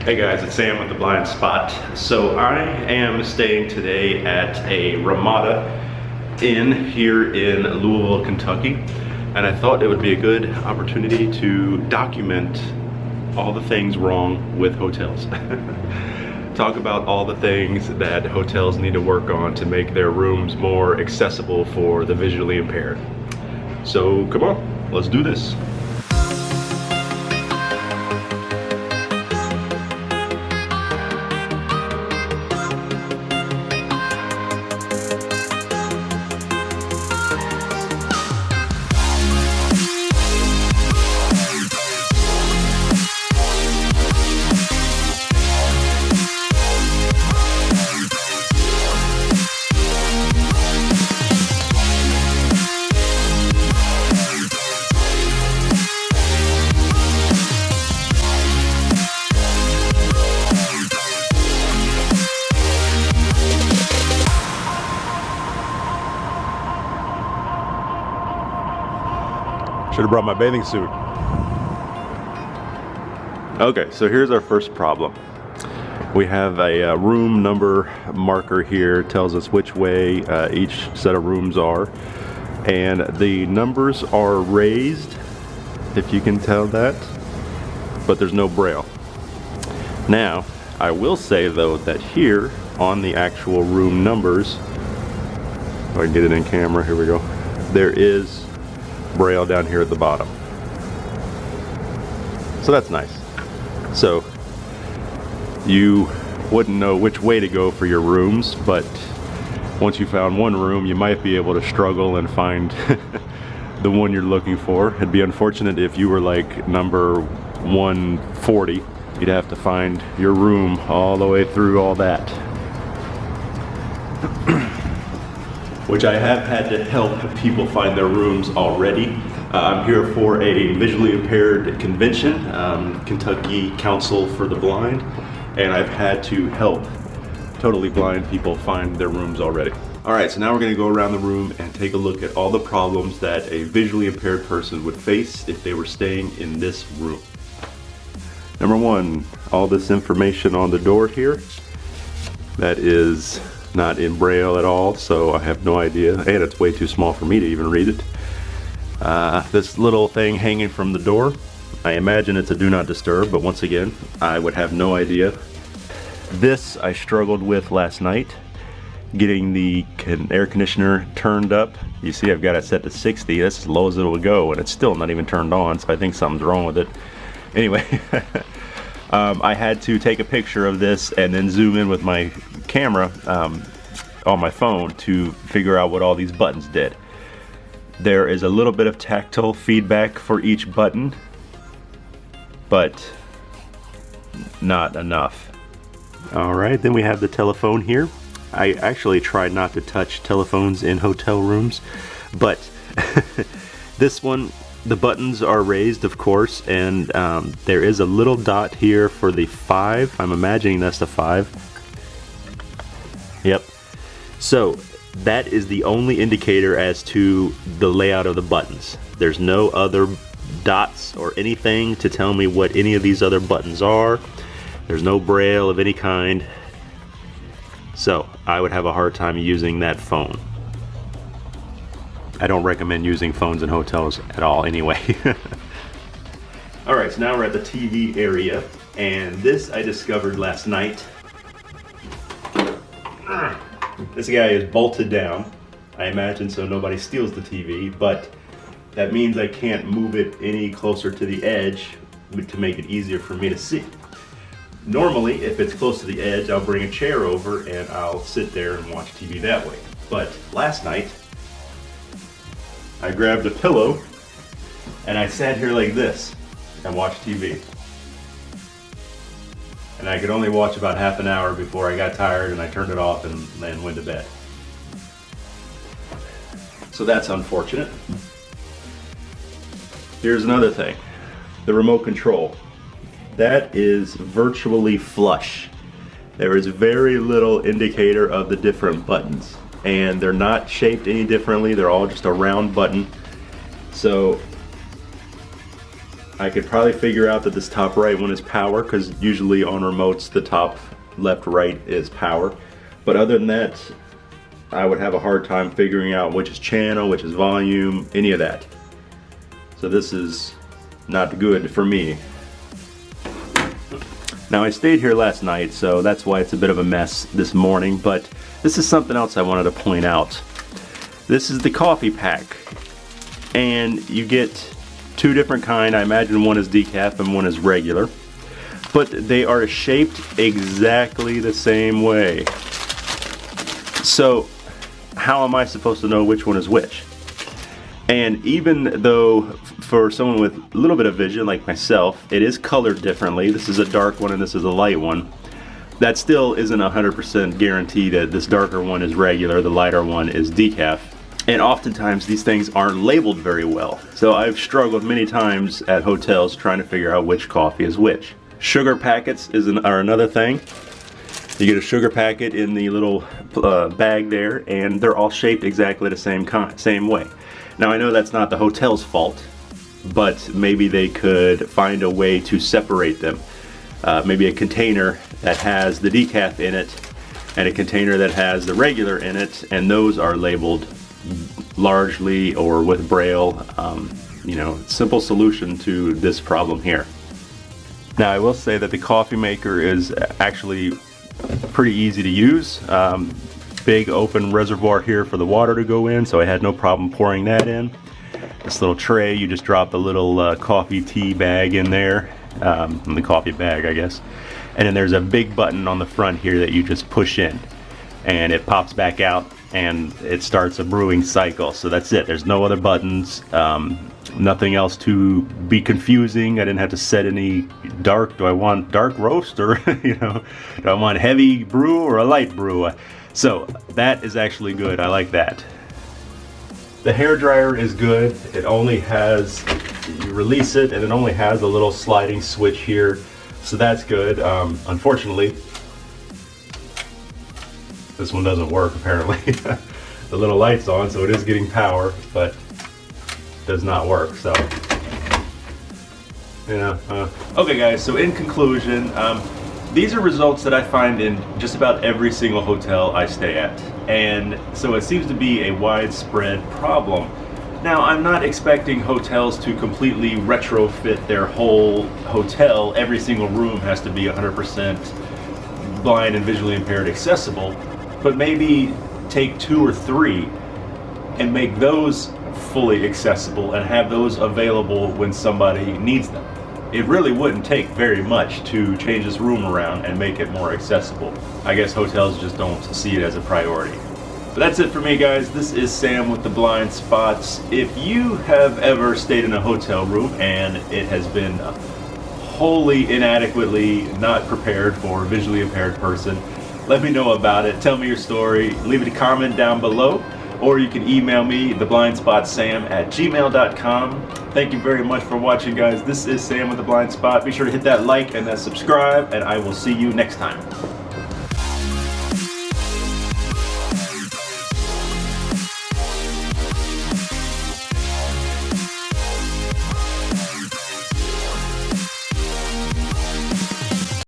Hey guys, it's Sam with The Blind Spot. So I am staying today at a Ramada Inn here in Louisville, Kentucky. And I thought it would be a good opportunity to document all the things wrong with hotels. Talk about all the things that hotels need to work on to make their rooms more accessible for the visually impaired. So come on, let's do this. Should have brought my bathing suit. Okay, so here's our first problem. We have a room number marker here, tells us which way each set of rooms are. And the numbers are raised, if you can tell that, but there's no braille. Now, I will say though that here on the actual room numbers, if I can get it in camera, here we go, there is braille down here at the bottom. So that's nice. So you wouldn't know which way to go for your rooms, but once you found one room, you might be able to struggle and find the one you're looking for. It'd be unfortunate if you were like number 140. You'd have to find your room all the way through all that. Which I have had to help people find their rooms already. I'm here for a visually impaired convention, Kentucky Council for the Blind, and I've had to help totally blind people find their rooms already. All right, so now we're gonna go around the room and take a look at all the problems that a visually impaired person would face if they were staying in this room. Number one, all this information on the door here, that is not in braille at all, so I have no idea, and it's way too small for me to even read it. This little thing hanging from the door, I imagine it's a do not disturb, but once again, I would have no idea. This I struggled with last night, getting the air conditioner turned up. You see I've got it set to 60, that's as low as it will go, and it's still not even turned on, so I think something's wrong with it. Anyway, I had to take a picture of this and then zoom in with my camera on my phone to figure out what all these buttons did. There is a little bit of tactile feedback for each button, but not enough. Alright, then we have the telephone here. I actually tried not to touch telephones in hotel rooms, but this one, the buttons are raised, of course, and there is a little dot here for the 5. I'm imagining that's the 5. Yep. So that is the only indicator as to the layout of the buttons. There's no other dots or anything to tell me what any of these other buttons are. There's no braille of any kind. So I would have a hard time using that phone. I don't recommend using phones in hotels at all anyway. Alright, so now we're at the TV area, and this I discovered last night. This guy is bolted down, I imagine, so nobody steals the TV, but that means I can't move it any closer to the edge to make it easier for me to see. Normally, if it's close to the edge, I'll bring a chair over and I'll sit there and watch TV that way. But last night, I grabbed a pillow and I sat here like this and watched TV. And I could only watch about half an hour before I got tired and I turned it off and then went to bed. So that's unfortunate. Here's another thing, the remote control. That is virtually flush. There is very little indicator of the different buttons, and they're not shaped any differently. They're all just a round button. So I could probably figure out that this top right one is power, because usually on remotes the top left right is power. But other than that, I would have a hard time figuring out which is channel, which is volume, any of that. So this is not good for me. Now I stayed here last night, so that's why it's a bit of a mess this morning, but this is something else I wanted to point out. This is the coffee pack, and you get two different kind. I imagine one is decaf and one is regular, but they are shaped exactly the same way. So how am I supposed to know which one is which? And even though for someone with a little bit of vision like myself, it is colored differently, this is a dark one and this is a light one, that still isn't 100% guarantee that this darker one is regular, the lighter one is decaf. And oftentimes these things aren't labeled very well. So I've struggled many times at hotels trying to figure out which coffee is which. Sugar packets are another thing. You get a sugar packet in the little bag there, and they're all shaped exactly the same way. Now I know that's not the hotel's fault, but maybe they could find a way to separate them. Maybe a container that has the decaf in it and a container that has the regular in it, and those are labeled largely or with braille. You know, simple solution to this problem here. Now I will say that the coffee maker is actually pretty easy to use. Big open reservoir here for the water to go in, so I had no problem pouring that in. This little tray, you just drop the little coffee tea bag in there, in the coffee bag I guess, and then there's a big button on the front here that you just push in and it pops back out and it starts a brewing cycle. So that's it, there's no other buttons, nothing else to be confusing. I didn't have to set any dark, do I want dark roast, or you know, do I want heavy brew or a light brew? So that is actually good, I like that. The hair dryer is good. It only has, you release it and it only has a little sliding switch here, so that's good. Unfortunately, this one doesn't work apparently. The little light's on, so it is getting power, but does not work. So yeah. Okay guys, so in conclusion, these are results that I find in just about every single hotel I stay at, and so it seems to be a widespread problem. Now I'm not expecting hotels to completely retrofit their whole hotel. Every single room has to be 100% blind and visually impaired accessible, but maybe take 2 or 3 and make those fully accessible and have those available when somebody needs them. It really wouldn't take very much to change this room around and make it more accessible. I guess hotels just don't see it as a priority. But that's it for me guys. This is Sam with the Blind Spots. If you have ever stayed in a hotel room and it has been wholly inadequately not prepared for a visually impaired person, let me know about it. Tell me your story. Leave a comment down below, or you can email me, theblindspotSam@gmail.com. Thank you very much for watching guys. This is Sam with the Blind Spot. Be sure to hit that like and that subscribe, and I will see you next time.